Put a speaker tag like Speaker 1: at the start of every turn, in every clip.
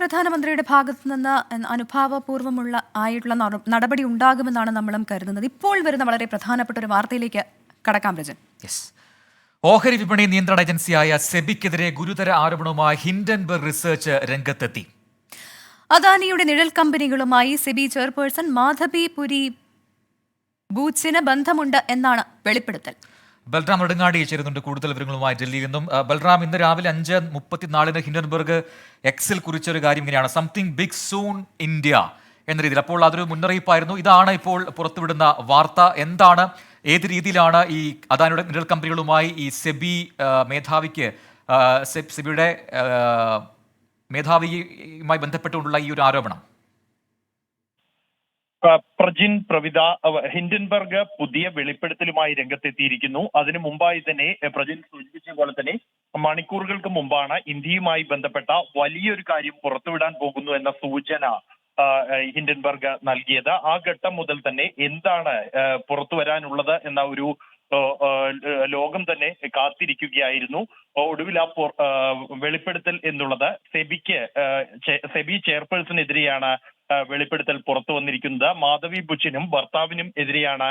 Speaker 1: പ്രധാനമന്ത്രിയുടെ ഭാഗത്തു നിന്ന് അനുഭാവപൂർവ്വമുള്ള ആയിട്ടുള്ള നടപടി ഉണ്ടാകുമെന്നാണ് നമ്മളും കരുതുന്നത്. ഇപ്പോൾ വരുന്ന വളരെ പ്രധാനപ്പെട്ട ഒരു വാർത്തയിലേക്ക് കടക്കാം രജൻ.
Speaker 2: ഓഹരി വിപണി നിയന്ത്രണ ഏജൻസിയായ സെബിക്കെതിരെ ഗുരുതര ആരോപണവുമായി ഹിൻഡൻബർഗ് റിസർച്ച് രംഗത്തെത്തി.
Speaker 1: അദാനിയുടെ നിഴൽ കമ്പനികളുമായി സെബി ചെയർപേഴ്സൺ മാധബി പുരി ബൂച്ചിന് ബന്ധമുണ്ട് എന്നാണ് വെളിപ്പെടുത്തൽ.
Speaker 2: ബൽറാം നെടുങ്ങാടി ചേരുന്നുണ്ട് കൂടുതൽ വിവരങ്ങളുമായി ഡൽഹിയിൽ നിന്നും. ബൽറാം, ഇന്ന് രാവിലെ 5:34 ഹിൻഡൻബർഗ് എക്സിൽ കുറിച്ചൊരു കാര്യം ഇങ്ങനെയാണ്: സംതിങ് ബിഗ് സൂൺ ഇന്ത്യ എന്ന രീതിയിൽ. അപ്പോൾ അതൊരു മുന്നറിയിപ്പായിരുന്നു. ഇതാണ് ഇപ്പോൾ പുറത്തുവിടുന്ന വാർത്ത. എന്താണ്, ഏത് രീതിയിലാണ് ഈ അദാനിയുടെ നിഴൽ കമ്പനികളുമായി ഈ സെബി മേധാവിക്ക് സെബിയുടെ മേധാവിയുമായി ബന്ധപ്പെട്ടുകൊണ്ടുള്ള ഈ ഒരു ആരോപണം?
Speaker 3: പ്രജിൻ പ്രവിത, ഹിൻഡൻബർഗ് പുതിയ വെളിപ്പെടുത്തലുമായി രംഗത്തെത്തിയിരിക്കുന്നു. അതിനു മുമ്പായി തന്നെ പ്രജിൻ സൂചിപ്പിച്ച പോലെ തന്നെ മണിക്കൂറുകൾക്ക് മുമ്പാണ് ഇന്ത്യയുമായി ബന്ധപ്പെട്ട വലിയൊരു കാര്യം പുറത്തുവിടാൻ പോകുന്നു എന്ന സൂചന ഹിൻഡൻബർഗ് നൽകിയത്. ആ ഘട്ടം മുതൽ തന്നെ എന്താണ് പുറത്തു വരാനുള്ളത് എന്ന ഒരു ലോകം തന്നെ കാത്തിരിക്കുകയായിരുന്നു. ഒടുവിൽ ആ വെളിപ്പെടുത്തൽ എന്നുള്ളത് സെബി ചെയർപേഴ്സണെതിരെയാണ് വെളിപ്പെടുത്തൽ പുറത്തു വന്നിരിക്കുന്നത്. മാധവി ബുച്ചിനും ഭർത്താവിനും എതിരെയാണ്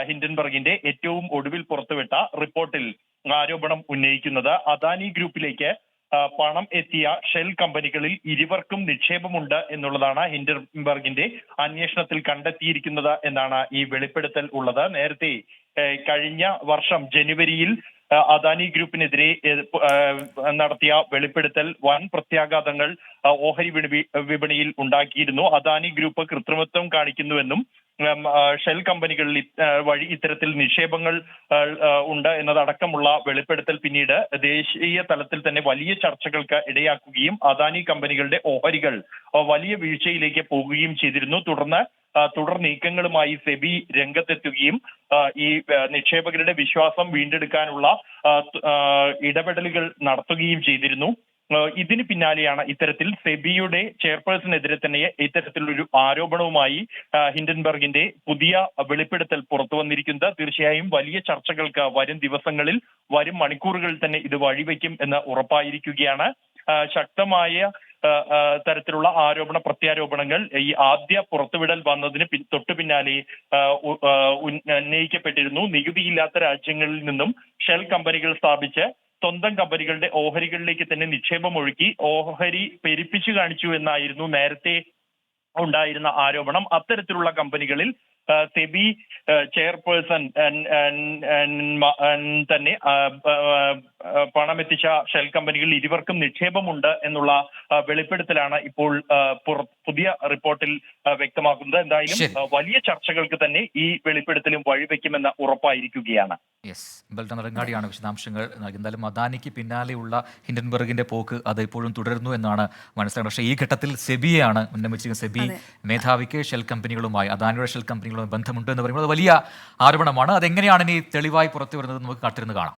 Speaker 3: ഹിൻഡൻബർഗിന്റെ ഏറ്റവും ഒടുവിൽ പുറത്തുവിട്ട റിപ്പോർട്ടിൽ ആരോപണം ഉന്നയിക്കുന്നത്. അദാനി ഗ്രൂപ്പിലേക്ക് പണം എത്തിയ ഷെൽ കമ്പനികളിൽ ഇരുവർക്കും നിക്ഷേപമുണ്ട് എന്നുള്ളതാണ് ഹിൻഡൻബർഗിന്റെ അന്വേഷണത്തിൽ കണ്ടെത്തിയിരിക്കുന്നത് എന്നാണ് ഈ വെളിപ്പെടുത്തൽ ഉള്ളത്. നേരത്തെ കഴിഞ്ഞ വർഷം ജനുവരിയിൽ അദാനി ഗ്രൂപ്പിനെതിരെ നടത്തിയ വെളിപ്പെടുത്തൽ വൻ പ്രത്യാഘാതങ്ങൾ ഓഹരി വിപണിയിൽ ഉണ്ടാക്കിയിരുന്നു. അദാനി ഗ്രൂപ്പ് കൃത്രിമത്വം കാണിക്കുന്നുവെന്നും ഷെൽ കമ്പനികളിൽ വഴി ഇത്തരത്തിൽ നിക്ഷേപങ്ങൾ ഉണ്ട് എന്നതടക്കമുള്ള വെളിപ്പെടുത്തൽ പിന്നീട് ദേശീയ തലത്തിൽ തന്നെ വലിയ ചർച്ചകൾക്ക് ഇടയാക്കുകയും അദാനി കമ്പനികളുടെ ഓഹരികൾ വലിയ വീഴ്ചയിലേക്ക് പോകുകയും ചെയ്തിരുന്നു. തുടർ നീക്കങ്ങളുമായി സെബി രംഗത്തെത്തുകയും ഈ നിക്ഷേപകരുടെ വിശ്വാസം വീണ്ടെടുക്കാനുള്ള ഇടപെടലുകൾ നടത്തുകയും ചെയ്തിരുന്നു. ഇതിന് പിന്നാലെയാണ് ഇത്തരത്തിൽ സെബിയുടെ ചെയർപേഴ്സണെതിരെ തന്നെ ഇത്തരത്തിലൊരു ആരോപണവുമായി ഹിൻഡൻബർഗിന്റെ പുതിയ വെളിപ്പെടുത്തൽ പുറത്തു വന്നിരിക്കുന്നത്. തീർച്ചയായും വലിയ ചർച്ചകൾക്ക് വരും ദിവസങ്ങളിൽ, വരും മണിക്കൂറുകളിൽ തന്നെ ഇത് വഴിവെക്കും എന്ന് ഉറപ്പായിരിക്കുകയാണ്. ശക്തമായ തരത്തിലുള്ള പ്രത്യാരോപണങ്ങൾ ഈ ആദ്യ പുറത്തുവിടൽ വന്നതിന് തൊട്ടു പിന്നാലെ ഉന്നയിക്കപ്പെട്ടിരുന്നു. നികുതിയില്ലാത്ത രാജ്യങ്ങളിൽ നിന്നും ഷെൽ കമ്പനികൾ സ്ഥാപിച്ച് സ്വന്തം കമ്പനികളുടെ ഓഹരികളിലേക്ക് തന്നെ നിക്ഷേപം ഒഴുക്കി ഓഹരി പെരുപ്പിച്ചു കാണിച്ചു എന്നായിരുന്നു നേരത്തെ ഉണ്ടായിരുന്ന ആരോപണം. അത്തരത്തിലുള്ള കമ്പനികളിൽ സെബി ചെയർപേഴ്സൺ തന്നെ പണമെത്തിച്ച ഷെൽ കമ്പനികളിൽ ഇരുവർക്കും നിക്ഷേപമുണ്ട് എന്നുള്ള വെളിപ്പെടുത്തലാണ് ഇപ്പോൾ പുതിയ റിപ്പോർട്ടിൽ വ്യക്തമാക്കുന്നത്. എന്തായാലും വലിയ ചർച്ചകൾക്ക് തന്നെ ഈ വെളിപ്പെടുത്തലും വഴിവെക്കുമെന്ന് ഉറപ്പായിരിക്കുകയാണ്.
Speaker 2: ബൽറാം നെടുങ്ങാടിയാണ് വിശദാംശങ്ങൾ നൽകി. എന്തായാലും അദാനിക്ക് പിന്നാലെയുള്ള ഹിൻഡൻബർഗിന്റെ പോക്ക് അത് ഇപ്പോഴും തുടരുന്നു എന്നാണ് മനസ്സിലാക്കുന്നത്. പക്ഷേ ഈ ഘട്ടത്തിൽ സെബിയെയാണ് ഉന്നമിച്ചിരിക്കുന്നത്. സെബി മേധാവിക്ക് ഷെൽ കമ്പനികളുമായി, അദാനിയുടെ ഷെൽ കമ്പനികളുമായി ബന്ധമുണ്ട് എന്ന് പറയുമ്പോൾ അത് വലിയ ആരോപണമാണ്. അതെങ്ങനെയാണ് ഇനി തെളിവായി പുറത്തു വരുന്നത് നമുക്ക് കാത്തിരുന്ന് കാണാം.